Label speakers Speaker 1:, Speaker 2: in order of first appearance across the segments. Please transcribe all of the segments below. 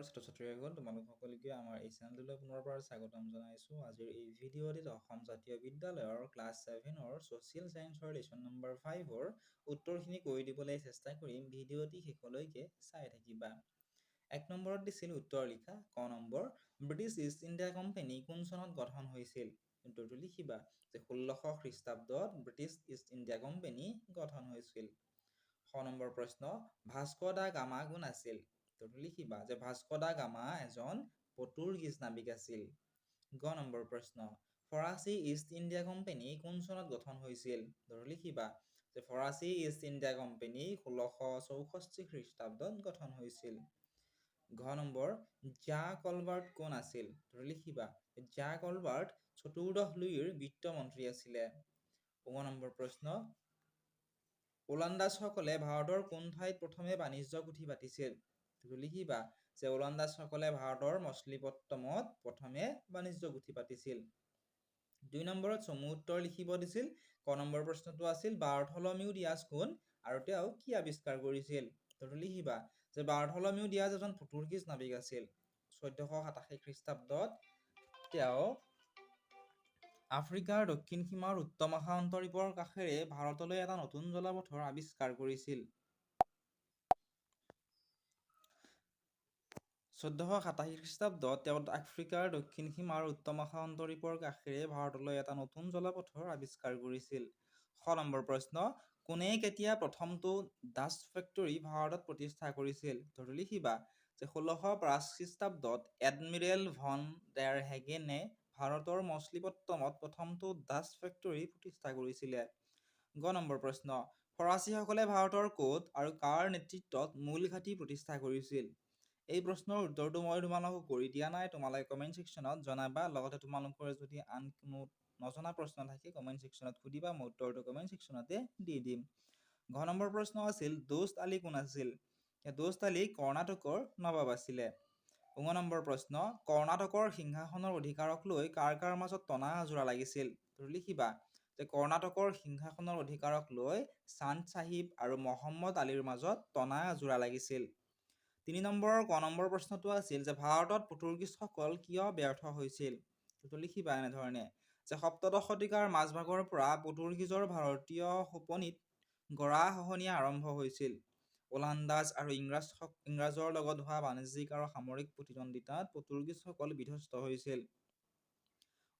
Speaker 1: ছাত্ৰ ছাত্ৰীসকল, তোমালোক সকলোকে আমাৰ এই চেনেলটোলৈ পুনৰবাৰ স্বাগতম জনাইছোঁ। আজিৰ এই ভিডিঅ'টিত অসম জাতীয় বিদ্যালয়ৰ ক্লাছ 7ৰ ছ'চিয়েল ছায়েন্সৰ লেচন নম্বৰ 5ৰ উত্তৰখিনি কৰি দিবলৈ চেষ্টা কৰিম। ভিডিঅ'টি শেষলৈকে চাই থাকিবা। 1 নম্বৰত দিছিল উত্তৰ লিখা। ক number, British East India company কোন চনত গঠন হৈছিল? উত্তৰটো লিখিবা যে 1600 খ্ৰীষ্টাব্দত ব্ৰিটিছ ইষ্ট ইণ্ডিয়া কোম্পানী গঠন হৈছিল। খ নম্বৰ প্ৰশ্ন, ভাস্কো দা গামা কোন আছিল? উত্তৰটো লিখিবা যে ভাস্কো দা গামা এজন পৰ্তুগীজ নাবিক আছিল। গ নম্বৰ প্ৰশ্ন, ফৰাচী ইষ্ট ইণ্ডিয়া কোম্পানী কোন চনত গঠন হৈছিল? উত্তৰটো লিখিবা যে ফৰাচী ইষ্ট ইণ্ডিয়া কোম্পানী 1664 খ্ৰীষ্টাব্দত গঠন হৈছিল। ঘ নম্বৰ, জ্যাক কলবাৰ্ট কোন আছিল? উত্তৰটো লিখিবা জ্যাক কলবাৰ্ট চতুৰ্দশ লুইৰ বিত্তমন্ত্ৰী আছিলে। ঙ নম্বৰ প্ৰশ্ন, ওলন্দাজসকলে ভাৰতৰ কোন ঠাইত প্ৰথমে বাণিজ্য পুথি পাতিছিল? লিখিবা যে ওলন্দাজসকলে ভাৰতৰ মছলিপট্টমত প্ৰথমে বাণিজ্য পুথি পাতিছিল। 2 নম্বৰত চমু উত্তৰ লিখিব দিছিল। ক নম্বৰ প্ৰশ্নটো আছিল বাৰ্থলমিউ ডিয়াজ কোন আৰু তেওঁ কি আৱিষ্কাৰ কৰিছিল? উত্তৰটো লিখিবা যে বাৰ্থলমিউ ডিয়াজ এজন পৰ্তুগীজ নাবিক আছিল। 1487 খ্ৰীষ্টাব্দত তেওঁ আফ্ৰিকাৰ দক্ষিণ সীমাৰ উত্তৰ মহাসাগৰৰ কাষেৰে ভাৰতলৈ এটা নতুন জলপথৰ আৱিষ্কাৰ কৰিছিল। 1487 খ্ৰীষ্টাব্দত তেওঁ আফ্ৰিকাৰ দক্ষিণ সীমাৰ উত্তৰ মহাসাগৰৰ কাষেৰে ভাৰতলৈ এটা নতুন জলপথৰ আৱিষ্কাৰ কৰিছিল। খ নম্বৰ প্ৰশ্ন, কোনে কেতিয়া প্ৰথমটো ডাচ ফেক্টৰী ভাৰতত প্ৰতিষ্ঠা কৰিছিল? উত্তৰটো লিখিবা যে 1605 খ্ৰীষ্টাব্দত এডমিৰেল ভন ডেৰ হেগেনে ভাৰতৰ মছলিপট্টমত প্ৰথমটো ডাচ ফেক্টৰী প্ৰতিষ্ঠা কৰিছিলে। গ নম্বৰ প্ৰশ্ন, ফৰাচীসকলে ভাৰতৰ ক'ত আৰু কাৰ নেতৃত্বত মূল ঘাটি প্ৰতিষ্ঠা কৰিছিল? এই প্ৰশ্নৰ উত্তৰটো মই তোমালোকক কৰি দিয়া নাই, তোমালোকে কমেণ্ট ছেকশ্যনত জনাবা। লগতে তোমালোকৰ যদি আন কোনো নজনা প্ৰশ্ন থাকে কমেণ্ট ছেকশ্যনত সুধিবা, মই উত্তৰটো কমেণ্ট ছেকশ্যনতে দি দিম। ঘ নম্বৰ প্ৰশ্ন আছিল দোস্ত আলী কোন আছিল? দোস্ত আলী কৰ্ণাটকৰ নবাব আছিলে। ঙ নম্বৰ প্ৰশ্ন, কৰ্ণাটকৰ সিংহাসনৰ অধিকাৰক লৈ কাৰ কাৰ মাজত টনা আজোৰা লাগিছিল? লিখিবা যে কৰ্ণাটকৰ সিংহাসনৰ অধিকাৰক লৈ চান্দ চাহিব আৰু মহম্মদ আলীৰ মাজত টনা আজোৰা লাগিছিল। 3 নম্বৰৰ ক নম্বৰ প্ৰশ্নটো আছিল যে ভাৰতত পৰ্তুগীজসকল কিয় ব্যৰ্থ হৈছিল? লিখিবা এনেধৰণে যে সপ্তদশ শতিকাৰ মাজভাগৰ পৰা পৰ্তুগীজৰ ভাৰতীয় উপনীত গৰা খহনীয়া আৰম্ভ হৈছিল। ওলন্দাজ আৰু ইংৰাজৰ লগত হোৱা বাণিজ্যিক আৰু সামৰিক প্ৰতিদ্বন্দ্বিতাত পৰ্তুগীজসকল বিধ্বস্ত হৈছিল।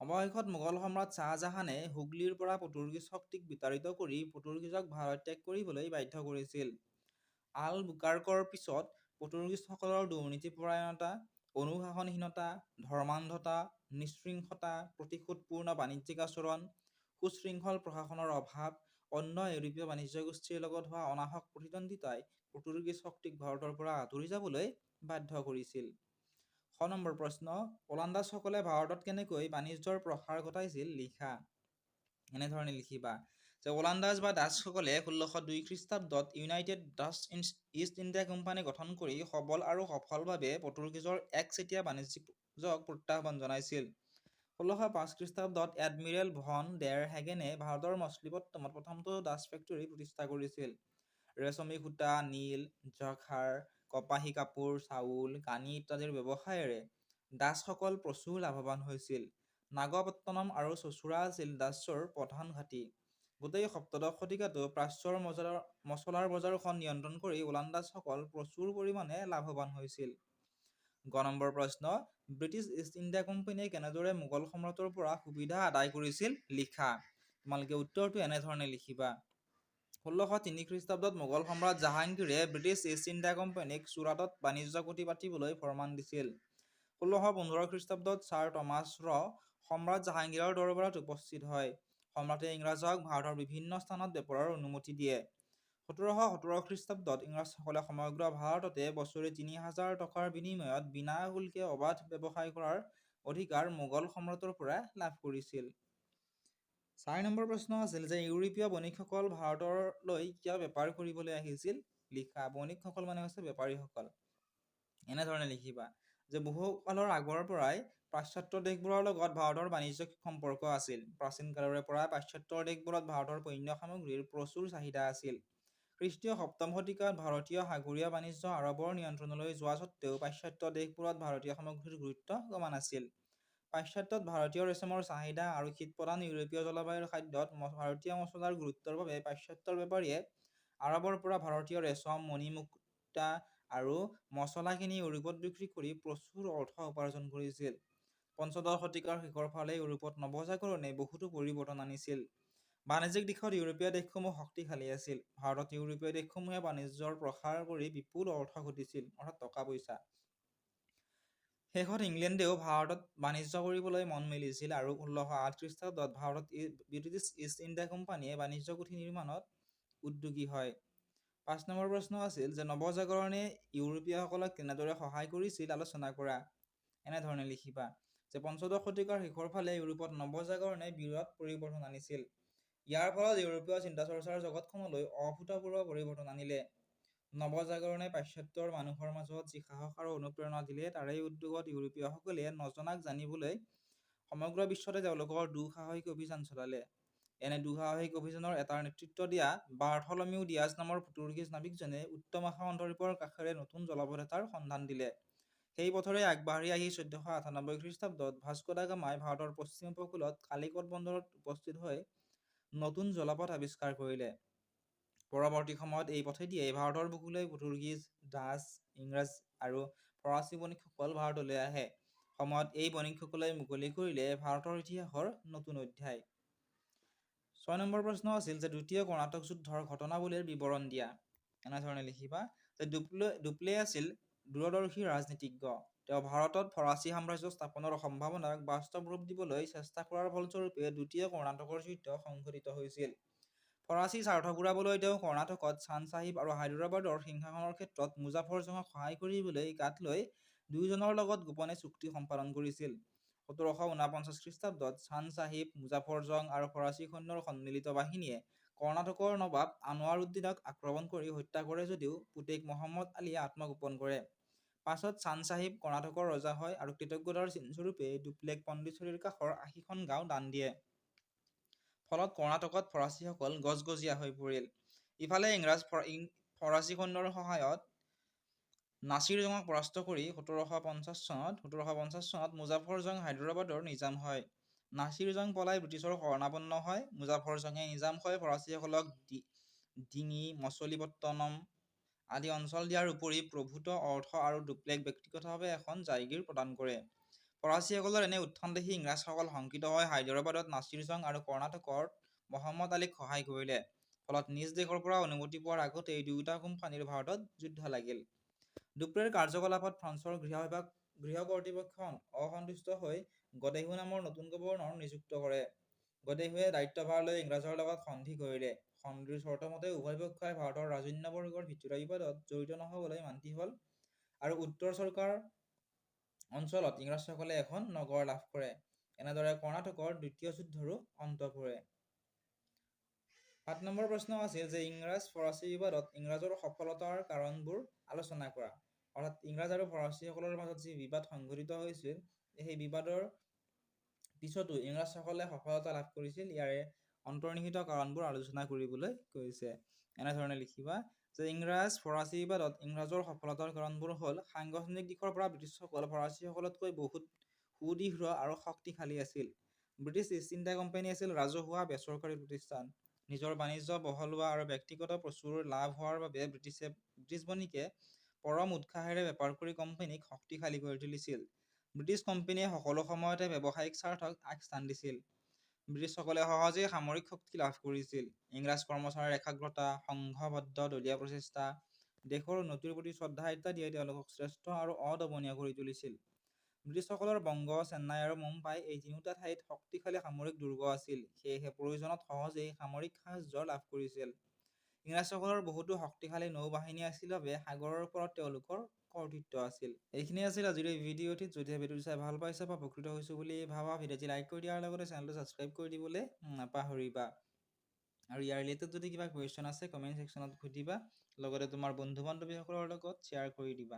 Speaker 1: অৱশেষত মোগল সম্ৰাট শ্বাহজাহানে হুগলীৰ পৰা পৰ্তুগীজ শক্তিক বিতাড়িত কৰি পৰ্তুগীজক ভাৰত ত্যাগ কৰিবলৈ বাধ্য কৰিছিল। আল বুকাৰ্কৰ পিছত পৰ্তুগীজসকলৰ দুৰ্নীতিপৰায়ণতা, অনুশাসনহীনতা, ধৰ্মান্ধতা, নিশৃংখতা, প্ৰতিশোধপূৰ্ণ বাণিজ্যিক আচৰণ, সুশৃংখল প্ৰশাসনৰ অভাৱ, অন্য ইউৰোপীয় বাণিজ্য গোষ্ঠীৰ লগত হোৱা অনাহক প্ৰতিদ্বন্দ্বিতাই পৰ্তুগীজ শক্তিক ভাৰতৰ পৰা আঁতৰি যাবলৈ বাধ্য কৰিছিল। খ নম্বৰ প্ৰশ্ন, ওলন্দাজসকলে ভাৰতত কেনেকৈ বাণিজ্যৰ প্ৰসাৰ ঘটাইছিল? লিখা এনেধৰণে লিখিবা যে ওলন্দাজ বা ডাচসকলে 1602 খ্ৰীষ্টাব্দত United Dutch east India company গঠন কৰি সবল আৰু সফলভাৱে পৰ্তুগীজৰ একচেটিয়া বাণিজ্যক প্ৰত্যাহ্বান জনাইছিল। 1605 খ্ৰীষ্টাব্দত এডমিৰেল ভন ডেৰ হেগেনে ভাৰতৰ মছলিপট্টমত প্ৰথমটো ডাচ ফেক্টৰী প্ৰতিষ্ঠা কৰিছিল। ৰেচমী সূতা, নীল, যখাৰ, কপাহী কাপোৰ, চাউল, কানি ইত্যাদিৰ ব্যৱসায়েৰে ডাচসকল প্ৰচুৰ লাভৱান হৈছিল। নাগপট্টনম আৰু চচুৰা আছিল ডাচৰ প্ৰধান ঘাটি। গোটেই সপ্তদশ শতিকাটো প্ৰাচ্যৰ মছলাৰ বজাৰখন নিয়ন্ত্ৰণ কৰি ওলন্দাজসকল প্ৰচুৰ পৰিমাণে লাভৱান হৈছিল। গ নম্বৰ প্ৰশ্ন, ব্ৰিটিছ ইষ্ট ইণ্ডিয়া কোম্পানীয়ে কেনেদৰে মোগল সম্ৰাটৰ পৰা সুবিধা আদায় কৰিছিল? লিখা তোমালোকে উত্তৰটো এনেধৰণে লিখিবা 1603 খ্ৰীষ্টাব্দত মোগল সম্ৰাট জাহাংগীৰে ব্ৰিটিছ ইষ্ট ইণ্ডিয়া কোম্পানীক চুৰাটত বাণিজ্য পুথি পাতিবলৈ ফৰমান দিছিল। 1615 খ্ৰীষ্টাব্দত ছাৰ টমাছ ৰ সম্ৰাট জাহাংগীৰৰ দৰবাৰত উপস্থিত হয়। সম্ৰাটে ইংৰাজক ভাৰতৰ বিভিন্ন স্থানত বেপাৰৰ অনুমতি দিয়ে। 1717 খ্ৰীষ্টাব্দত ইংৰাজসকলে সমগ্ৰ ভাৰততে বছৰি 3000 টকাৰ বিনিময়ত বিনা শুল্কে অবাধ ব্যৱসায় কৰাৰ অধিকাৰ মোগল সম্ৰাটৰ পৰা লাভ কৰিছিল। 4 নম্বৰ প্ৰশ্ন আছিল যে ইউৰোপীয় বণিকসকল ভাৰতলৈ কিয় বেপাৰ কৰিবলৈ আহিছিল? লিখা বণিকসকল মানে হৈছে বেপাৰীসকল। এনেধৰণে লিখিবা যে বহুকালৰ আগৰ পৰাই পাশ্চাত্য দেশবোৰৰ লগত ভাৰতৰ বাণিজ্যিক সম্পৰ্ক আছিল। প্ৰাচীন কালৰে পৰা পাশ্চাত্য দেশবোৰত ভাৰতৰ পণ্য সামগ্ৰীৰ প্ৰচুৰ চাহিদা আছিল। খ্ৰীষ্টীয় সপ্তম শতিকাত ভাৰতীয় সাগৰীয় বাণিজ্য আৰবৰ নিয়ন্ত্ৰণলৈ যোৱা স্বত্বেও পাশ্চাত্য দেশবোৰত ভাৰতীয় সামগ্ৰীৰ গুৰুত্ব কমা নাছিল। পাশ্চাত্যত ভাৰতীয় ৰেচমৰ চাহিদা আৰু শীতপ্ৰধান ইউৰোপীয় জলবায়ুৰ খাদ্যত ভাৰতীয় মছলাৰ গুৰুত্বৰ বাবে পাশ্চাত্যৰ বেপাৰীয়ে আৰবৰ পৰা ভাৰতীয় ৰেচম, মণিমুক্তা আৰু মছলাখিনি ইউৰোপত বিক্ৰী কৰি প্ৰচুৰ অৰ্থ উপাৰ্জন কৰিছিল। পঞ্চদশ শতিকাৰ শেষৰ ফালে ইউৰোপত নৱজাগৰণে বহুতো পৰিৱৰ্তন আনিছিল। বাণিজ্যিক দিশত ইউৰোপীয় দেশসমূহ শক্তিশালী আছিল। ভাৰতত ইউৰোপীয় দেশসমূহে বাণিজ্যৰ প্ৰসাৰ কৰি বিপুল অৰ্থ ঘটিছিল, অৰ্থাৎ টকা পইচা। শেষত ইংলেণ্ডেও ভাৰতত বাণিজ্য কৰিবলৈ মন মেলিছিল আৰু 1608 খ্ৰীষ্টাব্দত ভাৰতত ব্ৰিটিছ ইষ্ট ইণ্ডিয়া কোম্পানীয়ে বাণিজ্য পুথি নিৰ্মাণত উদ্যোগী হয়। 5 নম্বৰ প্ৰশ্ন আছিল যে নৱজাগৰণে ইউৰোপীয়সকলক কেনেদৰে সহায় কৰিছিল আলোচনা কৰা। এনেধৰণে লিখিবা যে পঞ্চদশ শতিকাৰ শেষৰ ফালে ইউৰোপত নৱজাগৰণে বৃহৎ পৰিৱৰ্তন আনিছিল। ইয়াৰ ফলত ইউৰোপীয় চিন্তা চৰ্চাৰ জগতখনলৈ অভূতপূৰ্ব পৰিৱৰ্তন আনিলে। নৱজাগৰণে পাশ্চাত্যৰ মানুহৰ মাজত যি সাহস আৰু অনুপ্ৰেৰণা দিলে তাৰে উদ্যোগত ইউৰোপীয়সকলে নজনাক জানিবলৈ সমগ্ৰ বিশ্বতে তেওঁলোকৰ দুঃসাহসিক অভিযান চলালে। এনে দুঃসাহসিক অভিযানৰ এটাৰ নেতৃত্ব দিয়া বাৰ্থলমিউ ডিয়াজ নামৰ পৰ্তুগীজ নাবিকজনে উত্তৰ মহাসাগৰৰ কাষেৰে নতুন জলপথ এটাৰ সন্ধান দিলে। সেই পথৰে আগবাঢ়ি আহি 1498 খ্ৰীষ্টাব্দত ভাস্কো দা গামাই ভাৰতৰ পশ্চিম উপকূলত কালিকট বন্দৰত উপস্থিত হৈ নতুন জলপথ আৱিষ্কাৰ কৰিলে। পৰৱৰ্তী সময়ত এই পথেদিয়েই ভাৰতৰ বুকুলৈ পৰ্তুগীজ, ডাচ, ইংৰাজ আৰু ফৰাচী বণিকসকল ভাৰতলৈ আহে। সময়ত এই বণিকসকলে মুকলি কৰিলে ভাৰতৰ ইতিহাসৰ নতুন অধ্যায়। 6 নম্বৰ প্ৰশ্ন আছিল যে দ্বিতীয় কৰ্ণাটক যুদ্ধৰ ঘটনাৱলীৰ বিৱৰণ দিয়া। এনেধৰণে লিখিবা যে ডুপ্লে আছিল দূৰদৰ্শী ৰাজনীতিজ্ঞ। তেওঁ ভাৰতত ফৰাচী সাম্ৰাজ্য স্থাপনৰ সম্ভাৱনাক বাস্তৱ ৰূপ দিবলৈ চেষ্টা কৰাৰ ফলস্বৰূপে দ্বিতীয় কৰ্ণাটকৰ যুদ্ধ সংঘটিত হৈছিল। ফৰাচী স্বাৰ্থ ঘূৰাবলৈ তেওঁ কৰ্ণাটকত চান্দ চাহিব আৰু হায়দৰাবাদৰ সিংহাসনৰ ক্ষেত্ৰত মুজাফৰ জঙক সহায় কৰিবলৈ গাত লৈ দুয়োজনৰ লগত গোপনে চুক্তি সম্পাদন কৰিছিল। 1749 খ্ৰীষ্টাব্দত চান্দ চাহিব, মুজাফৰ জং আৰু ফৰাচী সৈন্যৰ সন্মিলিত বাহিনীয়ে কৰ্ণাটকৰ নবাব আনোৱাৰ উদ্দিনক আক্ৰমণ কৰি হত্যা কৰে যদিও পুতেক মহম্মদ আলীয়ে আত্মগোপন কৰে। পাছত চান্দ চাহিব কৰ্ণাটকৰ ৰজা হয় আৰু কৃতজ্ঞতাৰ চিনস্বৰূপে ডুপ্লেক পণ্ডিচেৰীৰ কাষৰ 80খন গাঁও দান দিয়ে। ফলত কৰ্ণাটকত ফৰাচীসকল গজগজীয়া হৈ পৰিল। ইফালে ফৰাচী সৈন্যৰ সহায়ত নাছিৰ জঙক পৰাস্ত কৰি 1750 চনত মুজাফৰ জং হায়দৰাবাদৰ নিজাম হয়। নাছিৰ জং পলাই ব্ৰিটিছৰ শৰণাপন্ন হয়। মুজাফৰ জঙে নিজাম হৈ ফৰাচীসকলক ডিঙি, মছলিপট্টনম আদি অঞ্চল দিয়াৰ উপৰি প্ৰভূত অৰ্থ আৰু ডুপ্লেক ব্যক্তিগতভাৱে এখন জাগিৰ প্ৰদান কৰে। ফৰাচীসকলৰ এনে উত্থান দেখি ইংৰাজসকল শংকিত হৈ হায়দৰাবাদত নাছিৰ জং আৰু কৰ্ণাটকত মহম্মদ আলীক সহায় কৰিলে। ফলত নিজ দেশৰ পৰা অনুমতি পোৱাৰ আগতেই দুয়োটা কোম্পানীৰ ভাৰতত যুদ্ধ লাগিল। ডুপ্লেৰ কাৰ্যকলাপত ফ্ৰান্সৰ গৃহ কৰ্তৃপক্ষ অসন্তুষ্ট হৈ গডেহু নামৰ নতুন গভৰ্ণৰ নিযুক্ত কৰে। গডেহুৱে দায়িত্বভাৰ লৈ ইংৰাজৰ লগত সন্ধি কৰিলে। সন্ধিৰ চৰ্তমতে উভয় পক্ষই ভাৰতৰ ৰাজন্যবৰ্গৰ ভিতৰুৱা বিবাদত জড়িত নহবলৈ মান্তি হ'ল আৰু উত্তৰ চৰকাৰ অঞ্চলত ইংৰাজসকলে এখন নগৰ লাভ কৰে। এনেদৰে কৰ্ণাটকৰ দ্বিতীয় যুদ্ধৰো অন্ত পৰে। 7 নম্বৰ প্ৰশ্ন আছিল যে ইংৰাজ-ফৰাচী বিবাদত ইংৰাজৰ সফলতাৰ কাৰণবোৰ আলোচনা কৰা। অৰ্থাৎ ইংৰাজ আৰু ফৰাচীসকলৰ মাজত যি বিবাদ সংঘটিত হৈছিল সেই বিবাদৰ পিছতো ইংৰাজসকলে সফলতা লাভ কৰিছিল, ইয়াৰে অন্তৰ্নিহিত কাৰণবোৰ আলোচনা কৰিবলৈ কৈছে। এনেধৰণে লিখিবা যে ইংৰাজ-ফৰাচী বিবাদত ইংৰাজৰ সফলতাৰ কাৰণবোৰ হ'ল সাংগঠনিক দিশৰ পৰা ব্ৰিটিছসকল ফৰাচীসকলতকৈ বহুত সুদৃঢ় আৰু শক্তিশালী আছিল। ব্ৰিটিছ ইষ্ট ইণ্ডিয়া কোম্পানী আছিল ৰাজহুৱা বেচৰকাৰী প্ৰতিষ্ঠান। নিজৰ বাণিজ্য বহলোৱা আৰু ব্যক্তিগত প্ৰচুৰ লাভ হোৱাৰ বাবে ব্ৰিটিছ বণিকে পৰম উৎসাহেৰে বেপাৰ কৰি কোম্পানীক শক্তিশালী কৰি তুলিছিল। ব্ৰিটিছ কোম্পানীয়ে সকলো সময়তে ব্যৱসায়িক স্বাৰ্থক আগস্থান দিছিল। ব্ৰিটিছসকলে সহজেই সামৰিক শক্তি লাভ কৰিছিল। ইংৰাজ কৰ্মচাৰীৰ একাগ্ৰতা, সংঘবদ্ধ দলীয় প্ৰচেষ্টা, দেশৰ উন্নতিৰ প্ৰতি শ্ৰদ্ধা ইত্যাদিয়ে তেওঁলোকক শ্ৰেষ্ঠ আৰু অদমনীয় কৰি তুলিছিল। ব্ৰিটিছসকলৰ বংগ, চেন্নাই আৰু মুম্বাই এই তিনিওটা ঠাইত শক্তিশালী সামৰিক দুৰ্গ আছিল, সেয়েহে প্ৰয়োজনত সহজেই সামৰিক সাহায্য লাভ কৰিছিল। ইংৰাজসকলৰ বহুতো শক্তিশালী নৌ-বাহিনী আছিল বাবে সাগৰৰ ওপৰত তেওঁলোকৰ কৰ্তৃত্ব আছিল। এইখিনি আছিল আজিৰ এই ভিডিঅ'টিত। যদি ভিডিঅ'টো চাই ভাল পাইছা বা উপকৃত হৈছোঁ বুলি ভাবা, ভিডিঅ'টি লাইক কৰি দিয়াৰ লগতে চেনেলটো ছাবস্ক্ৰাইব কৰি দিবলৈ নাপাহৰিবা। আৰু ইয়াৰ ৰিলেটেড যদি কিবা কুৱেশ্যন আছে কমেণ্ট ছেকশ্যনত সুধিবা, লগতে তোমাৰ বন্ধু বান্ধৱীসকলৰ লগত শ্বেয়াৰ কৰি দিবা।